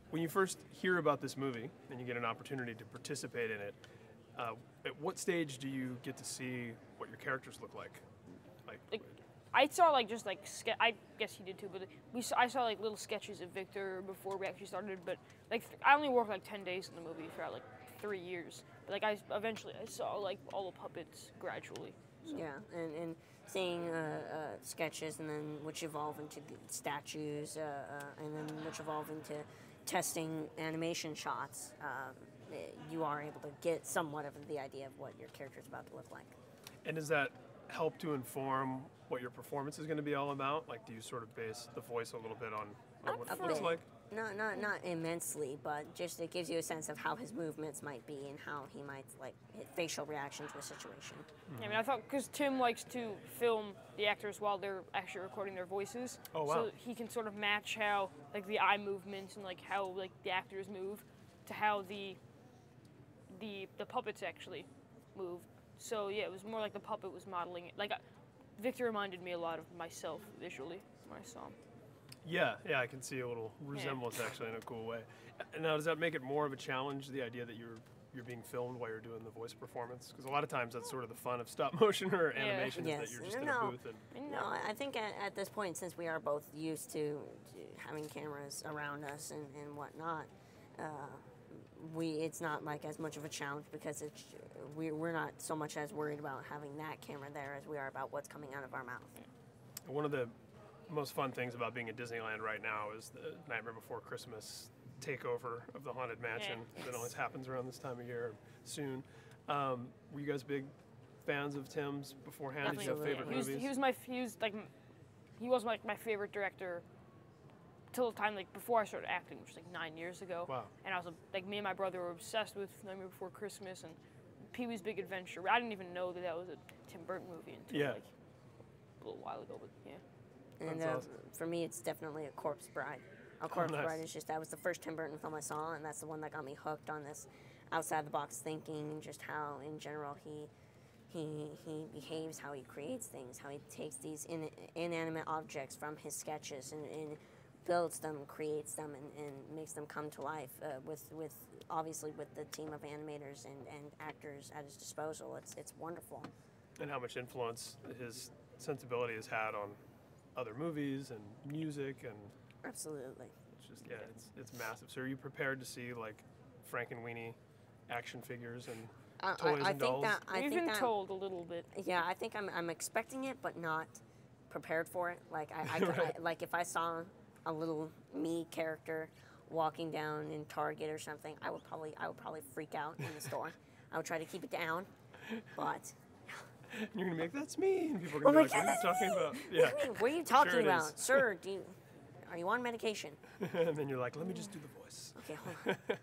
when you first hear about this movie and you get an opportunity to participate in it, at what stage do you get to see what your characters look like? Like, I saw I guess he did too, but I saw like little sketches of Victor before we actually started. But like I only worked like 10 days in the movie throughout like 3 years. But like I saw like all the puppets gradually. So. Yeah, and seeing sketches and then which evolve into statues, and then which evolve into testing animation shots. You are able to get somewhat of the idea of what your character is about to look like. And does that help to inform what your performance is going to be all about? Like, do you sort of base the voice a little bit on what it's like? Not immensely, but just it gives you a sense of how his movements might be and how he might his facial reaction to a situation. I mean, I thought because Tim likes to film the actors while they're actually recording their voices, so he can sort of match how like the eye movements and like how like the actors move to how the puppets actually move. So yeah, it was more like the puppet was modeling it. Like Victor reminded me a lot of myself visually when I saw him. Yeah, I can see a little resemblance actually in a cool way. Now, does that make it more of a challenge, the idea that you're being filmed while you're doing the voice performance? Because a lot of times that's sort of the fun of stop motion or animation is that you're just in a booth. No, I think at this point, since we are both used to having cameras around us and whatnot, it's not like as much of a challenge because we're not so much as worried about having that camera there as we are about what's coming out of our mouth. One of the most fun things about being at Disneyland right now is the Nightmare Before Christmas takeover of the Haunted Mansion that always happens around this time of year soon. Were you guys big fans of Tim's beforehand? Did you have favorite movies? He was my favorite director till the time like before I started acting, which was like 9 years ago. Wow. And I was like me and my brother were obsessed with Nightmare Before Christmas and Pee-wee's Big Adventure. I didn't even know that was a Tim Burton movie until like a little while ago, but yeah. And awesome. For me, it's definitely A Corpse Bride. A Corpse Bride is that was the first Tim Burton film I saw, and that's the one that got me hooked on this outside-the-box thinking, and just how, in general, he behaves, how he creates things, how he takes these inanimate objects from his sketches and builds them, creates them, and makes them come to life with obviously with the team of animators and actors at his disposal. It's wonderful. And how much influence his sensibility has had on other movies and music and absolutely. It's just it's massive. So are you prepared to see like Frankenweenie action figures and toys and dolls? We've been told a little bit. Yeah, I think I'm expecting it, but not prepared for it. Like like if I saw a little me character walking down in Target or something, I would probably freak out in the store. I would try to keep it down, but. You're gonna make that's me, and people are gonna be like, "What are you talking about?" Yeah. What are you talking about, sir? Are you on medication? And then you're like, "Let me just do the voice." Okay, hold on.